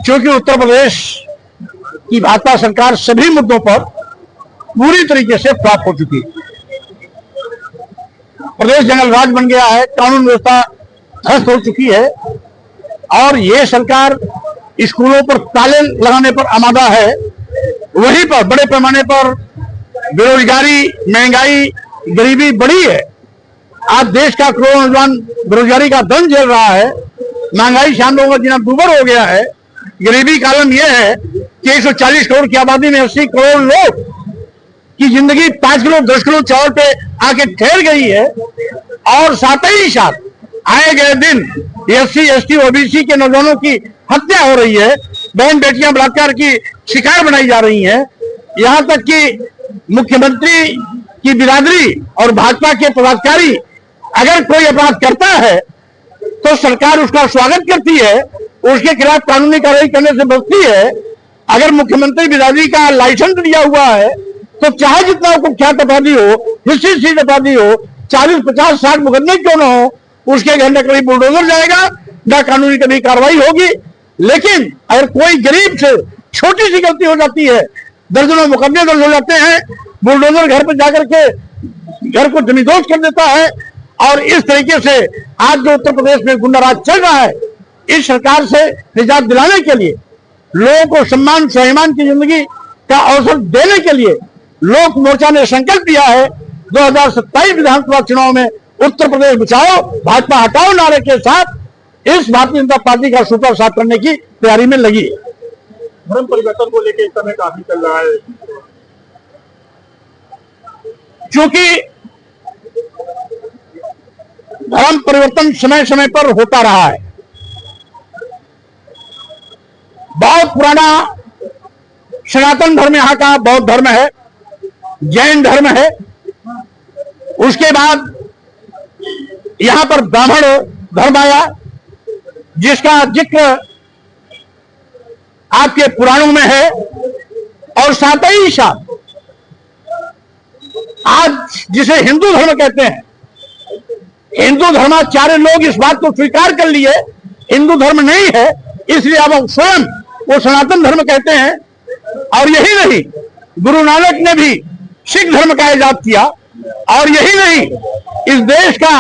क्योंकि उत्तर प्रदेश की भाजपा सरकार सभी मुद्दों पर पूरी तरीके से फ्लॉप हो चुकी है। प्रदेश जंगल राज बन गया है, कानून व्यवस्था ध्वस्त हो चुकी है और ये सरकार स्कूलों पर ताले लगाने पर आमादा है। वहीं पर बड़े पैमाने पर बेरोजगारी, महंगाई, गरीबी बढ़ी है। आज देश का करोड़ों नौजवान बेरोजगारी का दंड झेल रहा है। महंगाई से आम लोगों का जीना दुर्भर हो गया है। गरीबी का आलम यह है कि 140 करोड़ की आबादी में 80 करोड़ लोग की जिंदगी 5 किलो 10 किलो चावल पे आके ठहर गई है और साथ ही साथ आए गए दिन SC ST OBC के नौजवानों की हत्या हो रही है। बहन बेटियां बलात्कार की शिकार बनाई जा रही हैं। यहां तक कि मुख्यमंत्री की बिरादरी और भाजपा के पदाधिकारी अगर कोई अपराध करता है तो सरकार उसका स्वागत करती है, उसके खिलाफ कानूनी कार्रवाई करने से बचती है। अगर मुख्यमंत्री बिरादरी का लाइसेंस लिया हुआ है तो चाहे जितना कुख्यात अपराधी हो, हिस्ट्री अपराधी हो, 40 50 60 मुकदमे क्यों न हो, उसके घर में कभी बुलडोजर जाएगा, ना कानूनी कभी कार्रवाई होगी। लेकिन अगर कोई गरीब से छोटी सी गलती हो जाती है, दर्जनों मुकदमे दर्ज हो जाते हैं, बुलडोजर घर पर जाकर के घर को जमींदोज कर देता है। और इस तरीके से आज जो उत्तर प्रदेश में गुंडाराज चल रहा है, इस सरकार से निजात दिलाने के लिए, लोगों को सम्मान स्वाभिमान की जिंदगी का अवसर देने के लिए लोक मोर्चा ने संकल्प लिया है 2027 विधानसभा चुनाव में उत्तर प्रदेश बचाओ भाजपा हटाओ नारे के साथ इस भारतीय जनता पार्टी का सूत्र साफ करने की तैयारी में लगी है। धर्म परिवर्तन को लेकर इस समय काफी चल रहा है, क्योंकि धर्म परिवर्तन समय समय पर होता रहा है। बहुत पुराना सनातन धर्म यहाँ का बौद्ध धर्म है, जैन धर्म है। उसके बाद यहां पर ब्राह्मण धर्म आया, जिसका जिक्र आपके पुराणों में है। और साथ ही साथ आज जिसे हिंदू धर्म कहते हैं, हिंदू धर्माचार्य लोग इस बात को स्वीकार कर लिए हिंदू धर्म नहीं है, इसलिए अब स्वयं वो सनातन धर्म कहते हैं। और यही नहीं, गुरु नानक ने भी सिख धर्म का इजाद किया। और यही नहीं, इस देश का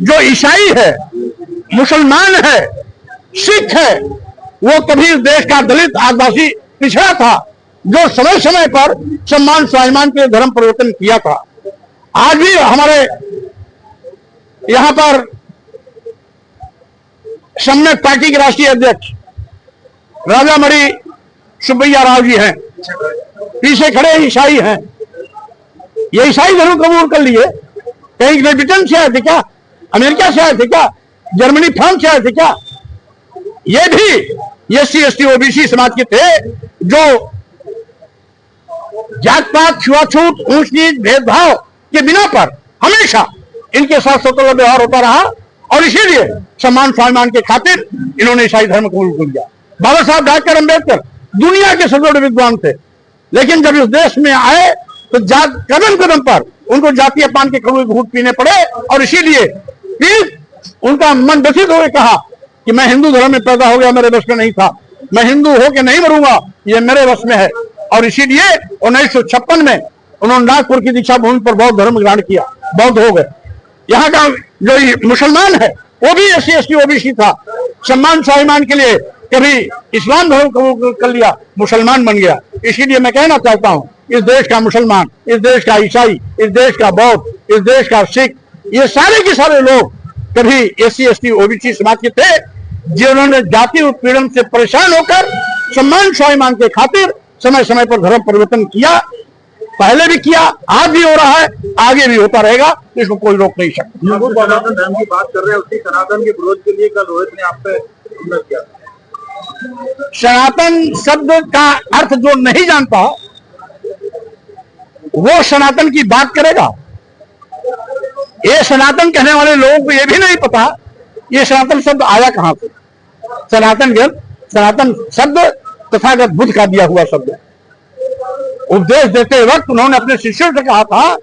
जो ईसाई है, मुसलमान है, सिख है, वो कभी इस देश का दलित आदिवासी पिछड़ा था, जो समय समय पर सम्मान स्वाभिमान के धर्म परिवर्तन किया था। आज भी हमारे यहां पर सम्यक पार्टी के राष्ट्रीय अध्यक्ष राजामणि सुब्बैया राव जी हैं, पीछे खड़े ईसाई हैं। ये ईसाई धर्म कबूल कर लिए। कहीं ब्रिटेन से आए थे क्या, अमेरिका से आए थे क्या, जर्मनी फ्रांस से आए थे क्या? ये भी SC ST OBC समाज के थे, जो जात पात छुआछूत ऊंच नीच भेदभाव के बिना पर हमेशा इनके साथ स्वतंत्र व्यवहार होता रहा। और इसीलिए सम्मान स्वाभिमान के खातिर इन्होंने ईसाई धर्म कबूल कर लिया। बाबा साहब डॉक्टर अम्बेडकर दुनिया के सबसे विद्वान थे, लेकिन जब इस देश में आए तो कदम कदम पर उनको जातीय पान के कड़वे घूंट पीने पड़े। और इसीलिए फिर उनका मन व्यथित होकर कहा कि मैं हिंदू धर्म में पैदा हो गया, मेरे बस में नहीं था, मैं हिंदू होकर नहीं मरूंगा, ये मेरे बस में है। और इसीलिए 1956 में उन्होंने नागपुर की दीक्षा भूमि पर बौद्ध धर्म ग्रहण किया, बौद्ध हो गए। यहाँ का जो मुसलमान है वो भी SC ST OBC था, सम्मान स्वाभिमान के लिए कभी इस्लाम धर्म कबूल कर लिया, मुसलमान बन गया। इसीलिए मैं कहना चाहता हूँ, इस देश का मुसलमान, इस देश का ईसाई, इस देश का बौद्ध, इस देश का सिख, ये सारे के सारे लोग कभी SC ST OBC समाज के थे, जिन्होंने जाति उत्पीड़न से परेशान होकर सम्मान स्वाभिमान के खातिर समय समय पर धर्म परिवर्तन किया। पहले भी किया, आज भी हो रहा है, आगे भी होता रहेगा, इसको कोई रोक नहीं सकता। सनातन धर्म की बात कर रहे हैं, उसी सनातन के विरोध के लिए कल रोहित ने आप पे हमला किया। सनातन शब्द का अर्थ जो नहीं जानता वो सनातन की बात करेगा। ये सनातन कहने वाले लोगों को ये भी नहीं पता ये सनातन शब्द आया कहां से। सनातन शब्द तथागत बुद्ध का दिया हुआ शब्द है। उपदेश देते वक्त उन्होंने अपने शिष्यों से कहा था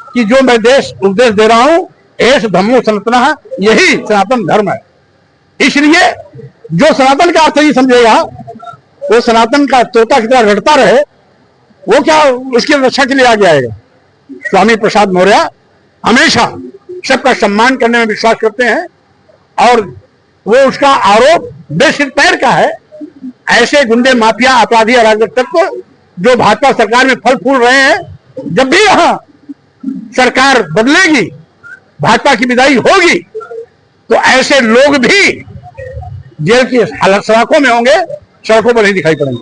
कि जो मैं उपदेश दे रहा हूं, एस धम्मो सनातन है, यही सनातन धर्म है। इसलिए जो सनातन का अर्थ ही समझेगा वो सनातन का तोता की तरह रटता रहे, वो क्या उसकी रक्षा के लिए आगे आएगा। स्वामी प्रसाद मौर्य हमेशा सबका सम्मान करने में विश्वास करते हैं और वो उसका आरोप बेसिर पैर का है। ऐसे गुंडे, माफिया, अपराधी, अराजक तत्व जो भाजपा सरकार में फल फूल रहे हैं, जब भी यहां सरकार बदलेगी, भाजपा की विदाई होगी, तो ऐसे लोग भी जेल की सलाखों में होंगे, सड़कों पर नहीं दिखाई पड़ेंगे।